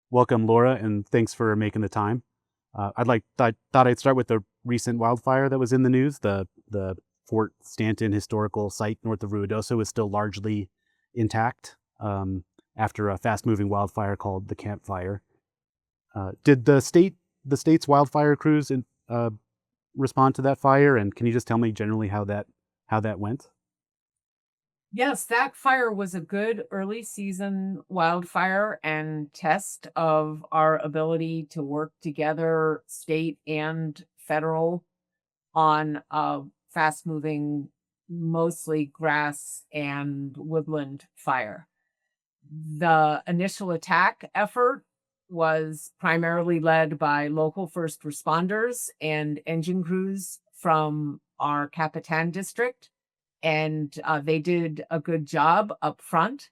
Welcome, Laura, and thanks for making the time. Thought I'd start with the recent wildfire that was in the news. The Fort Stanton historical site north of Ruidoso is still largely intact after a fast-moving wildfire called the Camp Fire. Did the state's wildfire crews respond to that fire? And can you just tell me generally how that went? Yes, that fire was a good early season wildfire and test of our ability to work together, state and federal, on a fast moving, mostly grass and woodland fire. The initial attack effort was primarily led by local first responders and engine crews from our Capitan district, and they did a good job up front.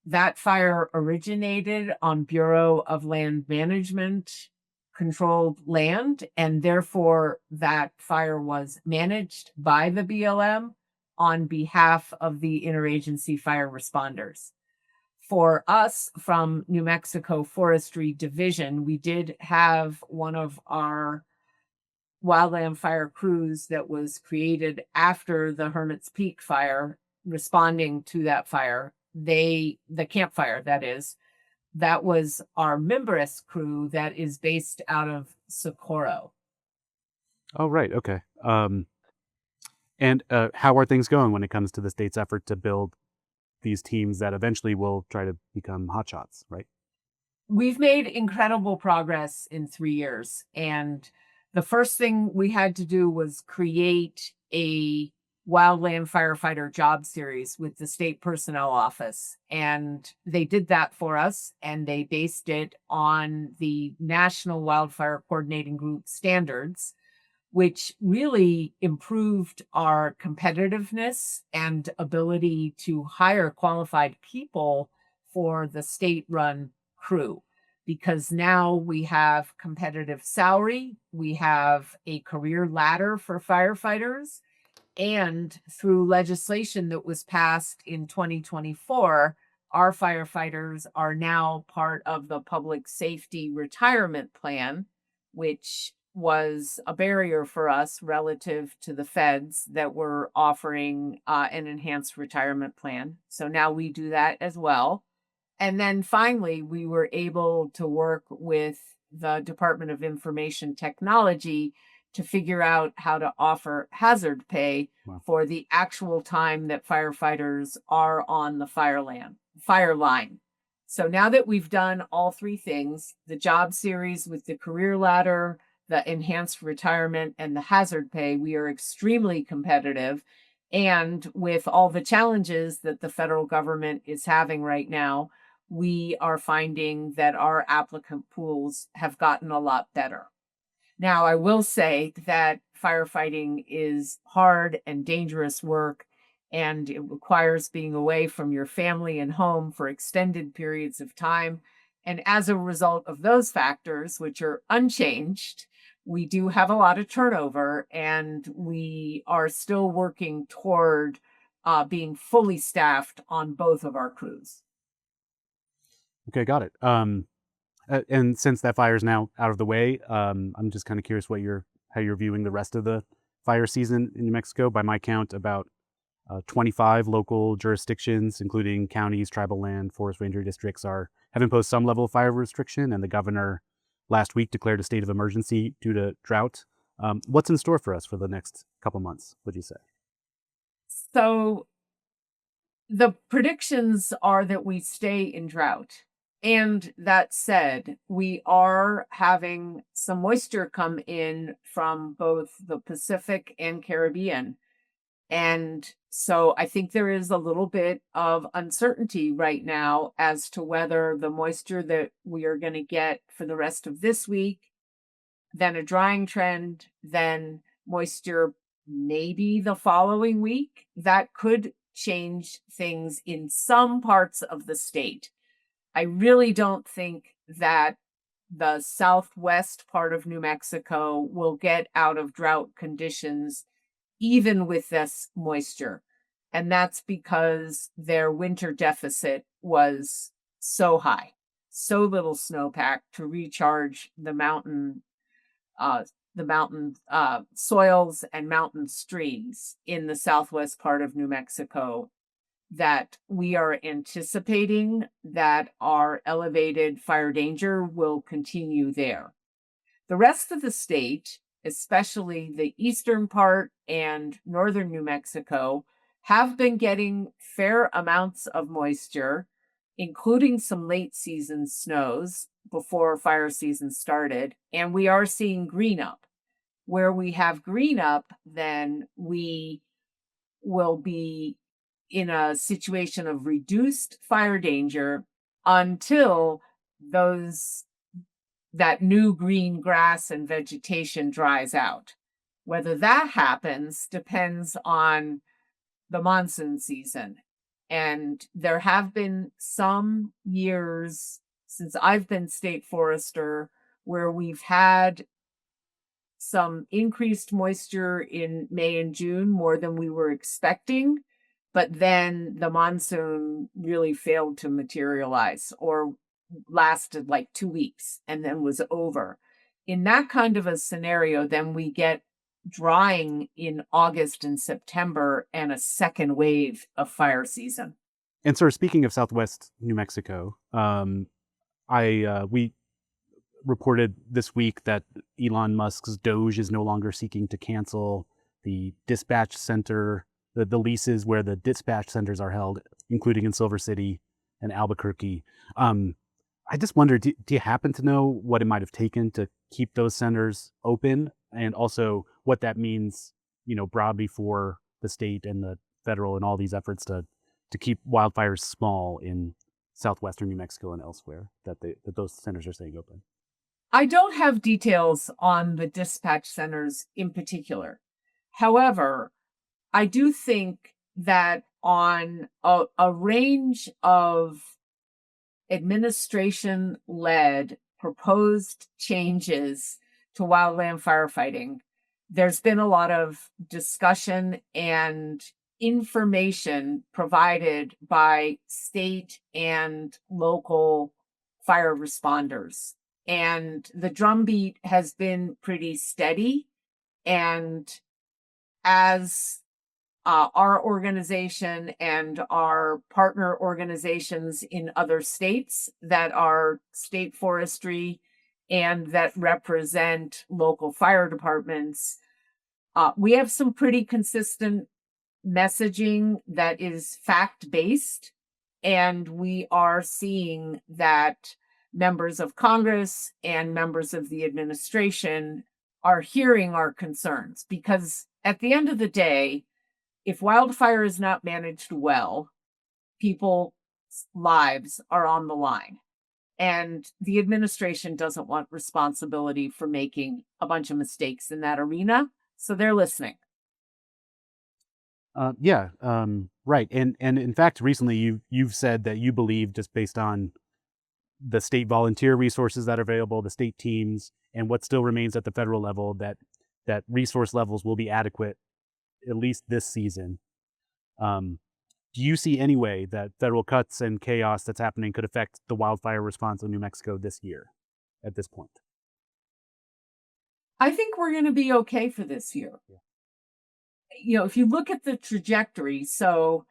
That fire originated on Bureau of Land Management controlled land, and therefore that fire was managed by the BLM on behalf of the interagency fire responders. For us from New Mexico Forestry Division, we did have one of our wildland fire crews that was created after the Hermit's Peak fire responding to that fire. The campfire, that is, that was our Mimbres crew that is based out of Socorro. Oh, right, okay. And how are things going when it comes to the state's effort to build these teams that eventually will try to become hotshots, right? We've made incredible progress in 3 years. And the first thing we had to do was create a wildland firefighter job series with the state personnel office. And they did that for us, and they based it on the National Wildfire Coordinating Group standards, which really improved our competitiveness and ability to hire qualified people for the state run crew. Because now we have competitive salary, we have a career ladder for firefighters, and through legislation that was passed in 2024, our firefighters are now part of the public safety retirement plan, which was a barrier for us relative to the feds that were offering an enhanced retirement plan. So now we do that as well. And then finally, we were able to work with the Department of Information Technology to figure out how to offer hazard pay Wow. for the actual time that firefighters are on the fire line. So now that we've done all three things, the job series with the career ladder, the enhanced retirement, and the hazard pay, we are extremely competitive. And with all the challenges that the federal government is having right now, we are finding that our applicant pools have gotten a lot better. Now, I will say that firefighting is hard and dangerous work, and it requires being away from your family and home for extended periods of time. And as a result of those factors, which are unchanged, we do have a lot of turnover, and we are still working toward being fully staffed on both of our crews. Okay, got it. And since that fire is now out of the way, I'm just kind of curious how you're viewing the rest of the fire season in New Mexico. By my count, about 25 local jurisdictions, including counties, tribal land, forest ranger districts, have imposed some level of fire restriction, and the governor last week declared a state of emergency due to drought. What's in store for us for the next couple months? Would you say? So the predictions are that we stay in drought. And that said, we are having some moisture come in from both the Pacific and Caribbean. And so I think there is a little bit of uncertainty right now as to whether the moisture that we are going to get for the rest of this week, then a drying trend, then moisture maybe the following week, that could change things in some parts of the state. I really don't think that the southwest part of New Mexico will get out of drought conditions even with this moisture. And that's because their winter deficit was so high. so little snowpack to recharge uh, the mountain soils and mountain streams in the southwest part of New Mexico that we are anticipating that our elevated fire danger will continue there. The rest of the state, especially the eastern part and northern New Mexico, have been getting fair amounts of moisture, including some late season snows before fire season started. And we are seeing green up. Where we have green up, then we will be in a situation of reduced fire danger until those that new green grass and vegetation dries out. Whether that happens depends on the monsoon season. And there have been some years since I've been state forester where we've had some increased moisture in May and June, more than we were expecting. But then the monsoon really failed to materialize or lasted like 2 weeks and then was over. In that kind of a scenario, then we get drying in August and September and a second wave of fire season. And sort of speaking of Southwest New Mexico, we reported this week that Elon Musk's Doge is no longer seeking to cancel the dispatch center, the leases where the dispatch centers are held, including in Silver City and Albuquerque. I just wonder, do you happen to know what it might have taken to keep those centers open, and also what that means, broadly for the state and the federal and all these efforts to keep wildfires small in southwestern New Mexico and elsewhere, that those centers are staying open? I don't have details on the dispatch centers in particular. However, I do think that on a range of administration led proposed changes to wildland firefighting, there's been a lot of discussion and information provided by state and local fire responders. And the drumbeat has been pretty steady. And as our organization and our partner organizations in other states that are state forestry and that represent local fire departments, we have some pretty consistent messaging that is fact-based, and we are seeing that members of Congress and members of the administration are hearing our concerns, because at the end of the day, if wildfire is not managed well, people's lives are on the line. And the administration doesn't want responsibility for making a bunch of mistakes in that arena. So they're listening. Yeah, right. And in fact, recently you've said that you believe, just based on the state volunteer resources that are available, the state teams, and what still remains at the federal level, that resource levels will be adequate at least this season. Do you see any way that federal cuts and chaos that's happening could affect the wildfire response in New Mexico this year at this point? I think we're going to be okay for this year. Yeah. If you look at the trajectory, so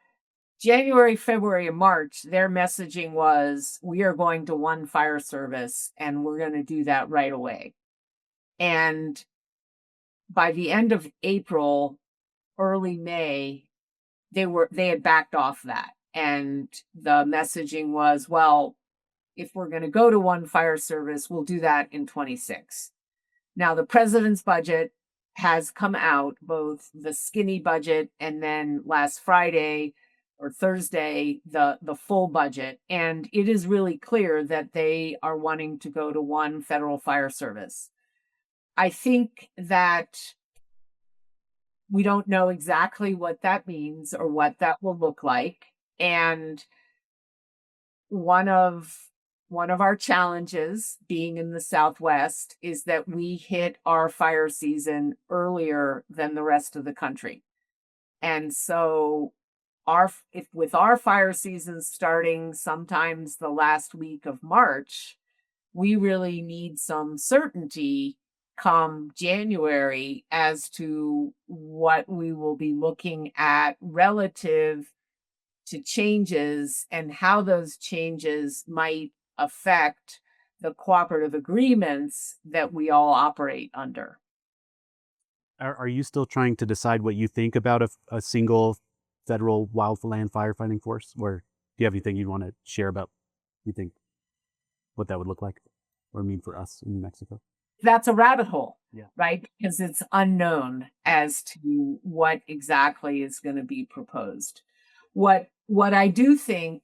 January, February, and March, their messaging was, we are going to one fire service and we're going to do that right away. And by the end of April, early May, they had backed off that. And the messaging was, well, if we're going to go to one fire service, we'll do that in 26. Now, the president's budget has come out, both the skinny budget and then last Friday or Thursday, the full budget. And it is really clear that they are wanting to go to one federal fire service. I think that we don't know exactly what that means or what that will look like. And one of our challenges being in the Southwest is that we hit our fire season earlier than the rest of the country. And so if with our fire season starting sometimes the last week of March, we really need some certainty come January as to what we will be looking at relative to changes and how those changes might affect the cooperative agreements that we all operate under. Are you still trying to decide what you think about a single federal wildland firefighting force, or do you have anything you want to share about you think what that would look like or mean for us in New Mexico? That's a rabbit hole, Yeah. right? Because it's unknown as to what exactly is going to be proposed. What I do think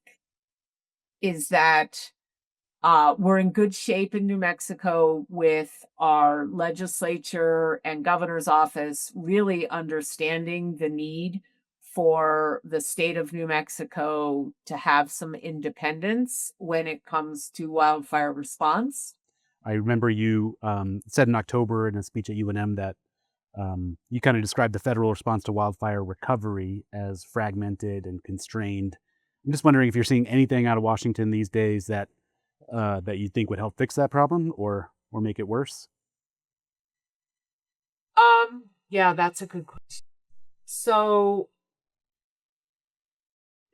is that we're in good shape in New Mexico with our legislature and governor's office really understanding the need for the state of New Mexico to have some independence when it comes to wildfire response. I remember you said in October in a speech at UNM that you kind of described the federal response to wildfire recovery as fragmented and constrained. I'm just wondering if you're seeing anything out of Washington these days that you think would help fix that problem or make it worse. Yeah, that's a good question. So,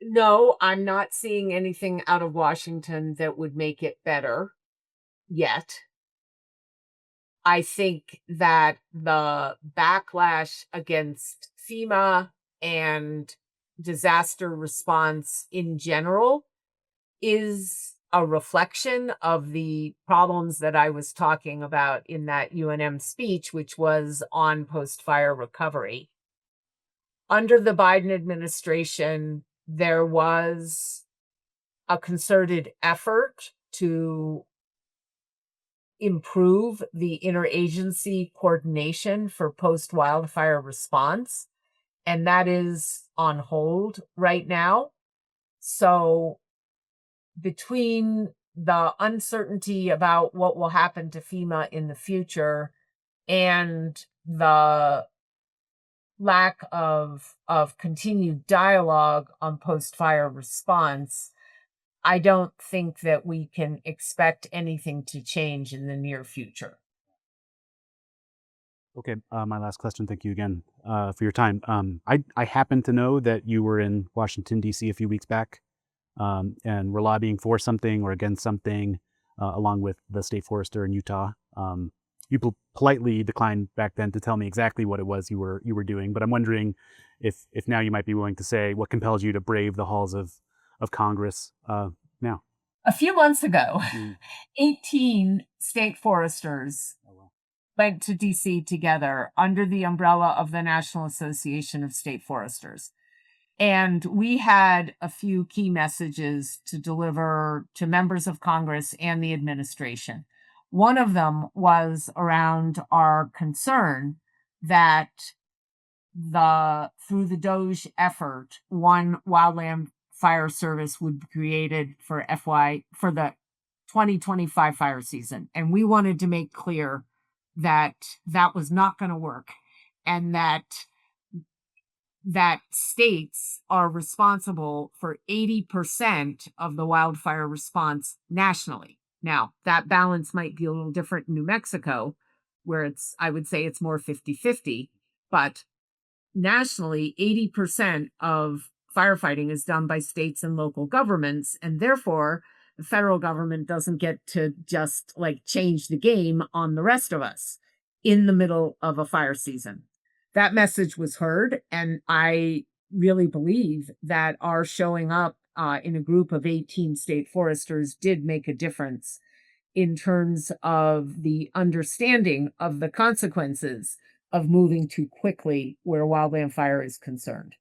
no, I'm not seeing anything out of Washington that would make it better yet. I think that the backlash against FEMA and disaster response in general is a reflection of the problems that I was talking about in that UNM speech, which was on post fire recovery. Under the Biden administration, there was a concerted effort to improve the interagency coordination for post wildfire response, and that is on hold right now. So, between the uncertainty about what will happen to FEMA in the future and the lack of continued dialogue on post fire response, I don't think that we can expect anything to change in the near future. Okay, my last question. Thank you again for your time. I happen to know that you were in Washington D.C. a few weeks back, and were lobbying for something or against something, along with the state forester in Utah. You politely declined back then to tell me exactly what it was you were doing, but I'm wondering if now you might be willing to say what compels you to brave the halls of Congress now. A few months ago, Mm. 18 state foresters Oh, well. went to DC together under the umbrella of the National Association of State Foresters. And we had a few key messages to deliver to members of Congress and the administration. One of them was around our concern that through the DOGE effort, one wildland fire service would be created for the 2025 fire season. And we wanted to make clear that that was not going to work, and that states are responsible for 80% of the wildfire response nationally. Now, that balance might be a little different in New Mexico, where I would say it's more 50-50, but nationally, 80% of firefighting is done by states and local governments, and therefore the federal government doesn't get to just like change the game on the rest of us in the middle of a fire season. That message was heard, and I really believe that our showing up in a group of 18 state foresters did make a difference in terms of the understanding of the consequences of moving too quickly where wildland fire is concerned.